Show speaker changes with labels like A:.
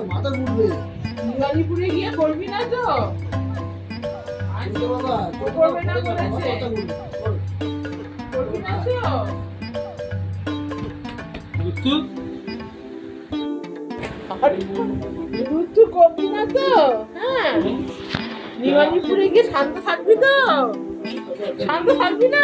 A: মাথা ঘুরবে
B: দিওয়ালিপুরে গিয়ে করবি না তো?
A: বাবা
B: করবে না বলেছে, করবি না তো? ঋতু করবি না তো? হ্যাঁ, দিওয়ালিপুরে গিয়ে শান্ত থাকবি তো? শান্ত থাকবি না?